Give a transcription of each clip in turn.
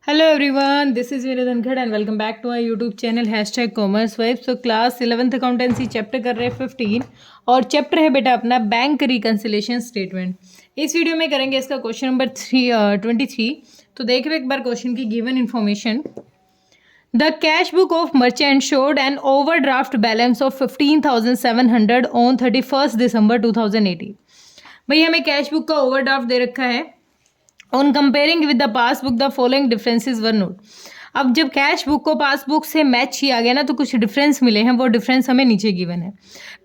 Hello everyone, this is Veera Dhankhar and welcome back to my YouTube channel #commerce Vibes। तो class 11th accountancy chapter कर रहे हैं 15 और chapter है बेटा अपना बैंक रिकन्सिलेशन स्टेटमेंट। इस वीडियो में करेंगे इसका क्वेश्चन नंबर 23। तो देख लो एक बार क्वेश्चन की given information. The cash book of merchant showed an overdraft balance of 15,700 on 31 दिसंबर 2018। भाई हमें कैश बुक का ओवरड्राफ्ट दे रखा है। On comparing with the passbook the following differences were note. अब जब कैश बुक को पासबुक से मैच किया गया ना तो कुछ डिफरेंस मिले हैं, वो डिफरेंस हमें नीचे गिवन है।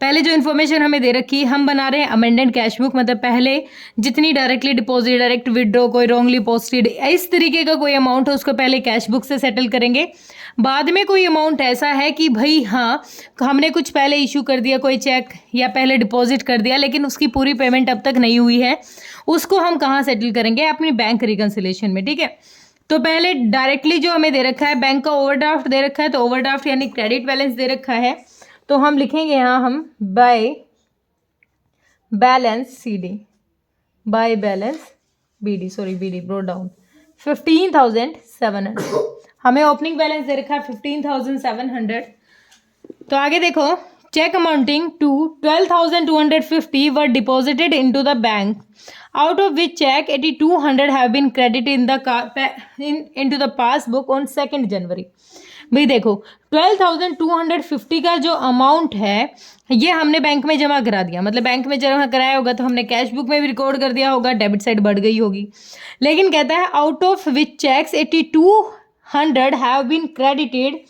पहले जो इन्फॉर्मेशन हमें दे रखी है, हम बना रहे हैं अमेंडेड कैश बुक, मतलब पहले जितनी डायरेक्टली डिपॉजिट, डायरेक्ट विड्रॉ, कोई रॉन्गली पोस्टेड, इस तरीके का कोई अमाउंट है उसको पहले कैश बुक से सेटल करेंगे। बाद में कोई अमाउंट ऐसा है कि भाई हाँ हमने कुछ पहले इशू कर दिया, कोई चेक या पहले डिपॉजिट कर दिया, लेकिन उसकी पूरी पेमेंट अब तक नहीं हुई है, उसको हम कहाँ सेटल करेंगे? अपनी बैंक रिकन्सिलेशन में। ठीक है, तो पहले डायरेक्टली जो हमें दे रखा है बैंक का ओवरड्राफ्ट दे रखा है, तो ओवरड्राफ्ट यानी क्रेडिट बैलेंस दे रखा है, तो हम लिखेंगे यहाँ हम by balance C D, by balance B D, sorry B D brought down 15,700। हमें ओपनिंग बैलेंस दे रखा है 15,700। तो आगे देखो, cheque amounting to 12,250 were deposited into the bank, out of which check 8,200 have been credited into the passbook on 2nd January। भाई देखो 12,250 का जो अमाउंट है ये हमने बैंक में जमा करा दिया, मतलब बैंक में जमा कराया होगा तो हमने कैश बुक में भी रिकॉर्ड कर दिया होगा, डेबिट साइड बढ़ गई होगी। लेकिन कहता है out of which cheques 8,200 have been credited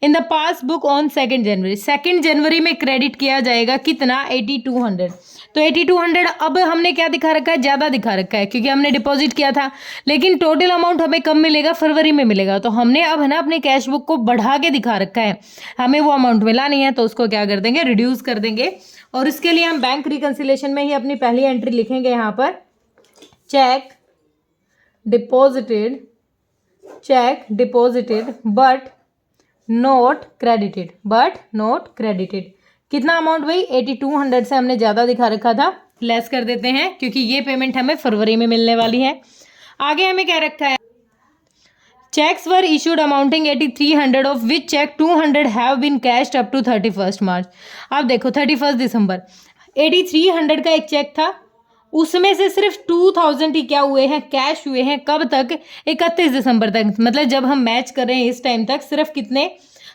in the passbook on 2nd January. 2nd जनवरी में क्रेडिट किया जाएगा कितना? 8,200। तो 8,200 अब हमने क्या दिखा रखा है? ज़्यादा दिखा रखा है क्योंकि हमने डिपॉजिट किया था, लेकिन टोटल अमाउंट हमें कब मिलेगा? फरवरी में मिलेगा। तो हमने अब है ना अपने कैश बुक को बढ़ा के दिखा रखा है, हमें वो अमाउंट मिला नहीं है, तो उसको क्या कर देंगे? रिड्यूस कर देंगे। और इसके लिए हम बैंक रिकन्सिलेशन में ही अपनी पहली एंट्री लिखेंगे यहाँ पर, check deposited, check deposited but note credited, but note credited. कितना अमाउंट भाई? 8,200 से हमने ज़्यादा दिखा रखा था, लेस कर देते हैं क्योंकि ये पेमेंट हमें फरवरी में मिलने वाली है। आगे हमें क्या रखा है? Cheques were issued amounting 8,300 of which cheque 200 have been cashed up to 31 March. अब देखो 31 दिसंबर 8,300 का एक चेक था, उसमें से सिर्फ 2,000 ही क्या हुए हैं? कैश हुए हैं। कब तक? 31 दिसंबर तक। मतलब जब हम मैच कर रहे हैं इस टाइम तक सिर्फ कितने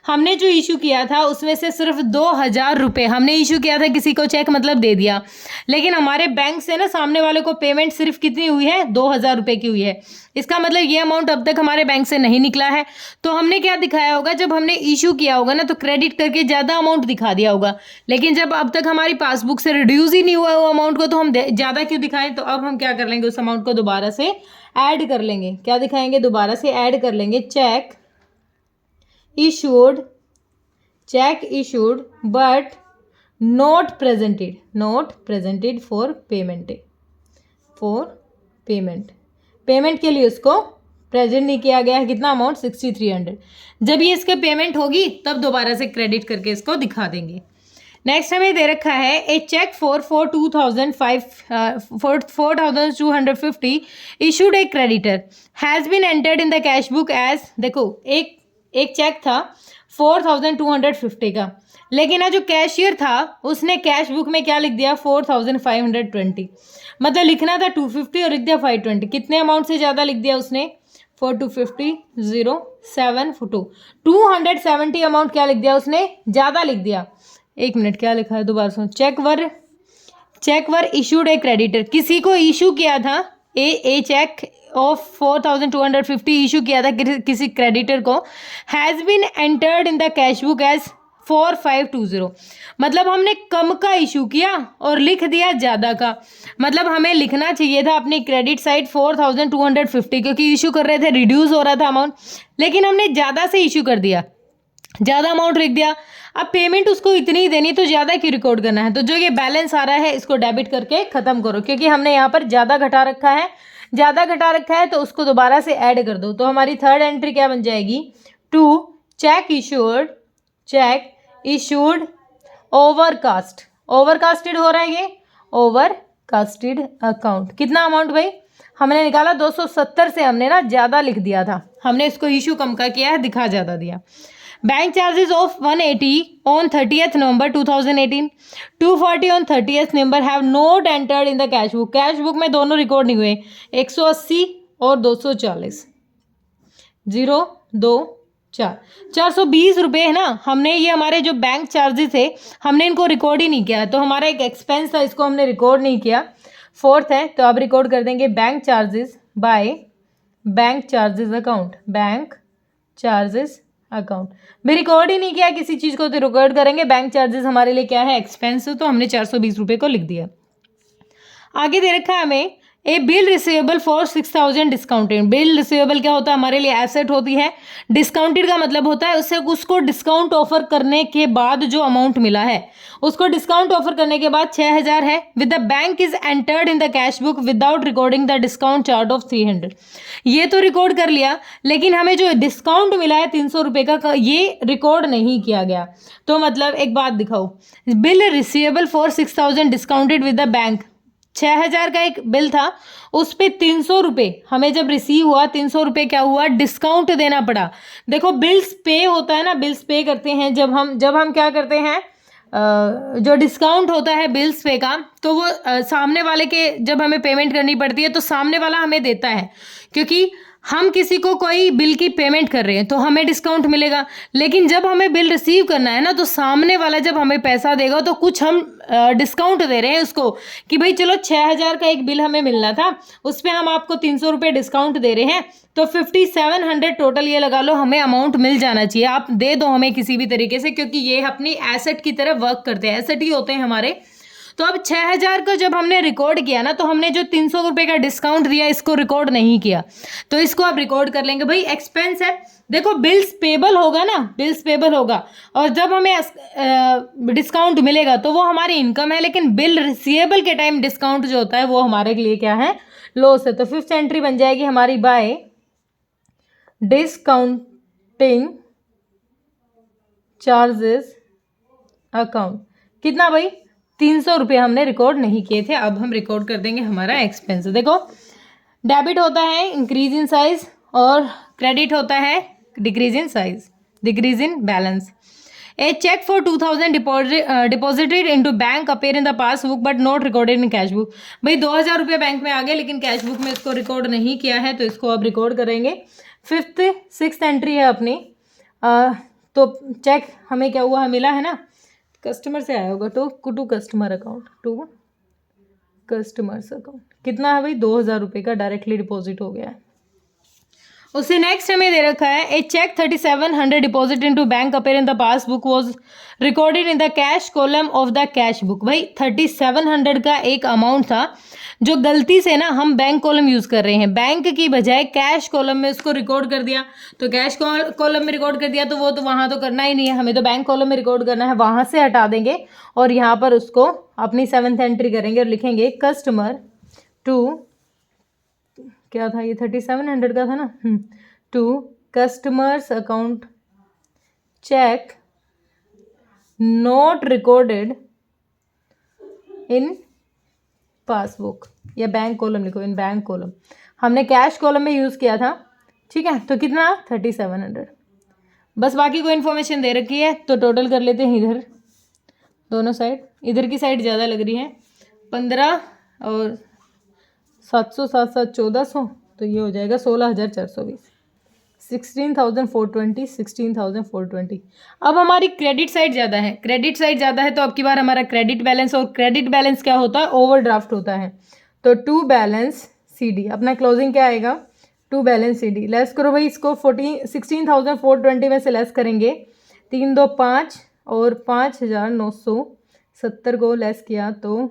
हमने जो इशू किया था उसमें से सिर्फ 2,000 रुपये हमने इशू किया था, किसी को चेक मतलब दे दिया, लेकिन हमारे बैंक से ना सामने वाले को पेमेंट सिर्फ कितनी हुई है? 2,000 रुपये की हुई है। इसका मतलब ये अमाउंट अब तक हमारे बैंक से नहीं निकला है। तो हमने क्या दिखाया होगा? जब हमने इशू किया होगा ना तो क्रेडिट करके ज़्यादा अमाउंट दिखा दिया होगा, लेकिन जब अब तक हमारी पासबुक से रिड्यूस ही नहीं हुआ वो अमाउंट को, तो हम ज़्यादा क्यों दिखाएं? तो अब हम क्या कर लेंगे? उस अमाउंट को दोबारा से ऐड कर लेंगे। क्या दिखाएंगे? दोबारा से ऐड कर लेंगे। Cheque issued, check issued but not presented for payment, payment के लिए उसको प्रेजेंट नहीं किया गया है। कितना अमाउंट? 6,300। जब ये इसके पेमेंट होगी तब दोबारा से क्रेडिट करके इसको दिखा देंगे। नेक्स्ट हमें दे रखा है a cheque for 4,250 issued a creditor has been entered in the cash book as. देखो एक चेक था 4,250 का, लेकिन ना जो कैशियर था उसने कैश बुक में क्या लिख दिया? 4,520। मतलब लिखना था 250 और लिख दिया 520। कितने अमाउंट से ज़्यादा लिख दिया उसने? 4,250 072 270 अमाउंट क्या लिख दिया उसने? ज़्यादा लिख दिया। एक मिनट, क्या लिखा है? दोबारा सुन। Cheque were issued a creditor, किसी को इशू किया था ए चेक ऑफ 4,250 इशू किया था किसी क्रेडिटर को, has been entered in the cash book as 4,520। मतलब हमने कम का इशू किया और लिख दिया ज़्यादा का। मतलब हमें लिखना चाहिए था अपनी क्रेडिट साइड 4,250 क्योंकि इशू कर रहे थे, रिड्यूस हो रहा था अमाउंट, लेकिन हमने ज़्यादा से इशू कर दिया, ज़्यादा अमाउंट लिख दिया। अब पेमेंट उसको इतनी ही देनी, तो ज़्यादा क्यों रिकॉर्ड करना है? तो जो ये बैलेंस आ रहा है इसको डेबिट करके ख़त्म करो, क्योंकि हमने यहाँ पर ज़्यादा घटा रखा है, तो उसको दोबारा से ऐड कर दो। तो हमारी थर्ड एंट्री क्या बन जाएगी? टू चेक इशूड ओवरकास्टेड हो रहा है ये ओवरकास्टेड अकाउंट। कितना अमाउंट भाई? हमने निकाला 270 से हमने ना ज़्यादा लिख दिया था, हमने इसको इशू कम का किया है, दिखा ज़्यादा दिया। Bank charges of 180 on 30th November 2018, 240 on 30th November have not entered in the cash book. Cash book में दोनों रिकॉर्ड नहीं हुए, 180 और 240, 0 2 4, 420 रुपये है ना। हमने ये हमारे जो बैंक चार्जेस थे हमने इनको रिकॉर्ड ही नहीं किया, तो हमारा एक एक्सपेंस था, इसको हमने रिकॉर्ड नहीं किया। फोर्थ है तो अब रिकॉर्ड कर देंगे bank charges by bank charges account, bank charges account में रिकॉर्ड ही नहीं किया किसी चीज़ को, तो रिकॉर्ड करेंगे। बैंक चार्जेस हमारे लिए क्या है, एक्सपेंस, तो हमने 420 रुपये को लिख दिया। आगे दे रखा है हमें a bill receivable for 6000 discounted. Bill receivable क्या होता है, हमारे लिए एसेट होती है। डिस्काउंटेड का मतलब होता है उससे उसको डिस्काउंट ऑफर करने के बाद जो अमाउंट मिला है, उसको डिस्काउंट ऑफर करने के बाद 6000 है। With the bank is entered in the cash book without recording the discount charge of 300। ये तो रिकॉर्ड कर लिया, लेकिन हमें जो डिस्काउंट मिला है 300 रुपये का, ये रिकॉर्ड नहीं किया गया। तो मतलब एक बात दिखाओ, bill receivable for 6000 discounted with the bank, 6000 का एक बिल था, उस पर 300 रुपये हमें जब रिसीव हुआ, 300 रुपये क्या हुआ, डिस्काउंट देना पड़ा। देखो बिल्स पे होता है ना, बिल्स पे करते हैं जब हम क्या करते हैं, जो डिस्काउंट होता है बिल्स पे का, तो वो सामने वाले के जब हमें पेमेंट करनी पड़ती है तो सामने वाला हमें देता है, क्योंकि हम किसी को कोई बिल की पेमेंट कर रहे हैं तो हमें डिस्काउंट मिलेगा। लेकिन जब हमें बिल रिसीव करना है ना, तो सामने वाला जब हमें पैसा देगा तो कुछ हम डिस्काउंट दे रहे हैं उसको, कि भाई चलो 6000 का एक बिल हमें मिलना था, उस पर हम आपको 300 रुपये डिस्काउंट दे रहे हैं, तो 5700 टोटल ये लगा लो हमें अमाउंट मिल जाना चाहिए। आप दे दो हमें किसी भी तरीके से, क्योंकि ये अपनी एसेट की तरह वर्क करते हैं, एसेट ही होते हैं हमारे। तो अब 6000 का जब हमने रिकॉर्ड किया ना, तो हमने जो 300 रुपये का डिस्काउंट दिया इसको रिकॉर्ड नहीं किया, तो इसको आप रिकॉर्ड कर लेंगे। भाई एक्सपेंस है, देखो बिल्स पेबल होगा ना, बिल्स पेबल होगा, और जब हमें डिस्काउंट मिलेगा तो वो हमारी इनकम है, लेकिन बिल रिसीवेबल के टाइम डिस्काउंट जो होता है वो हमारे लिए क्या है, लॉस है। तो फिफ्थ एंट्री बन जाएगी हमारी बाय डिस्काउंटिंग चार्जेस अकाउंट। कितना भाई, 300 रुपये हमने रिकॉर्ड नहीं किए थे, अब हम रिकॉर्ड कर देंगे हमारा एक्सपेंस। देखो डेबिट होता है इंक्रीज इन साइज और क्रेडिट होता है decrease in size, decrease in balance. A cheque for 2000 deposited into bank appear in the passbook but not recorded in cash book. भाई 2000 रुपये बैंक में आ गए, लेकिन कैश बुक में इसको रिकॉर्ड नहीं किया है, तो इसको अब रिकॉर्ड करेंगे। सिक्स्थ एंट्री है अपनी, तो चेक हमें क्या हुआ है, मिला है ना, कस्टमर से आया होगा, to customer account, to customer's account. कितना है भाई, 2000 रुपये का डायरेक्टली डिपॉजिट हो गया है। उससे नेक्स्ट हमें दे रखा है a cheque 3700 deposit into bank appear in the passbook was recorded in the cash column of the cash book. भाई 3700 का एक अमाउंट था जो गलती से ना हम बैंक कॉलम यूज़ कर रहे हैं, बैंक की बजाय कैश कॉलम में उसको रिकॉर्ड कर दिया। तो कैश कॉलम में रिकॉर्ड कर दिया तो वो तो वहाँ तो करना ही नहीं है, हमें तो बैंक कॉलम में रिकॉर्ड करना है, वहाँ से हटा देंगे और यहाँ पर उसको अपनी 7th एंट्री करेंगे और लिखेंगे कस्टमर टू, क्या था ये 3700 का था ना, to customer's account cheque not recorded in passbook, या बैंक कॉलम लिखो, इन बैंक कॉलम। हमने कैश कॉलम में यूज़ किया था, ठीक है, तो कितना 3700। बस बाकी कोई इन्फॉर्मेशन दे रखी है तो टोटल कर लेते हैं इधर दोनों साइड। इधर की साइड ज़्यादा लग रही है, 15 और 700 7 7 1400, तो ये हो जाएगा 16420, 16420, 16420। अब हमारी क्रेडिट साइड ज़्यादा है, क्रेडिट साइड ज़्यादा है, तो अब की बार हमारा क्रेडिट बैलेंस, और क्रेडिट बैलेंस क्या होता है, ओवरड्राफ्ट होता है। तो टू बैलेंस CD, अपना क्लोजिंग क्या आएगा, टू बैलेंस CD। लेस करो भाई इसको, 16420 में से लेस करेंगे, 3 2 5 और 5970 को लेस किया तो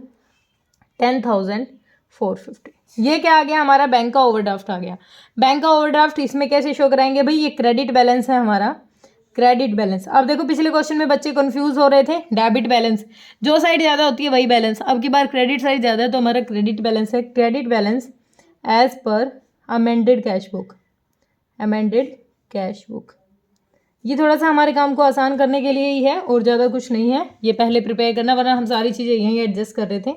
10,450। ये क्या आ गया, हमारा बैंक का ओवरड्राफ्ट आ गया। बैंक का ओवरड्राफ्ट इसमें कैसे शो कराएंगे भाई, ये क्रेडिट बैलेंस है हमारा, क्रेडिट बैलेंस। अब देखो पिछले क्वेश्चन में बच्चे कंफ्यूज हो रहे थे, डेबिट बैलेंस जो साइड ज़्यादा होती है वही बैलेंस, अब की बार क्रेडिट साइड ज़्यादा है तो हमारा क्रेडिट बैलेंस है, credit balance as per amended cash book, amended cash book. ये थोड़ा सा हमारे काम को आसान करने के लिए ही है और ज़्यादा कुछ नहीं है, ये पहले प्रिपेयर करना, वरना हम सारी चीज़ें यहीं एडजस्ट कर रहे थे।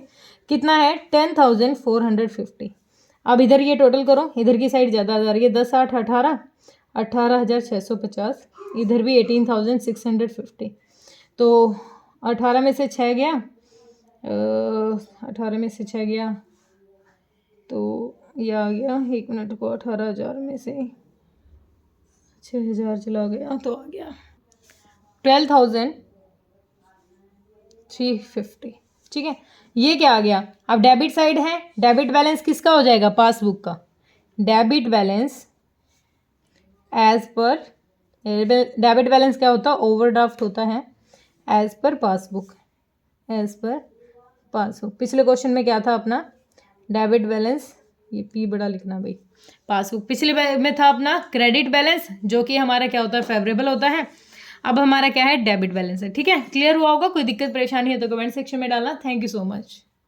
कितना है 10,450। अब इधर ये टोटल करो, इधर की साइड ज़्यादा आ रही है, 10 8 18, 18,650, इधर भी 18,650। तो 18 में से 6 गया, 18 में से 6 गया तो ये आ गया, 1 मिनट को, 18,000 में से 6,000 चला गया तो आ गया 12,350। ठीक है, ये क्या आ गया, अब डेबिट साइड है, डेबिट बैलेंस किसका हो जाएगा, पासबुक का। Debit balance as per, debit balance क्या होता है, ओवरड्राफ्ट होता है, as per passbook, as per passbook. पिछले क्वेश्चन में क्या था अपना, डेबिट बैलेंस, ये पी बड़ा लिखना भाई, पासबुक। पिछले में था अपना क्रेडिट बैलेंस, जो कि हमारा क्या होता है, फेवरेबल होता है। अब हमारा क्या है, डेबिट बैलेंस है। ठीक है, क्लियर हुआ होगा, कोई दिक्कत परेशानी है तो कमेंट सेक्शन में डालना। Thank you so much.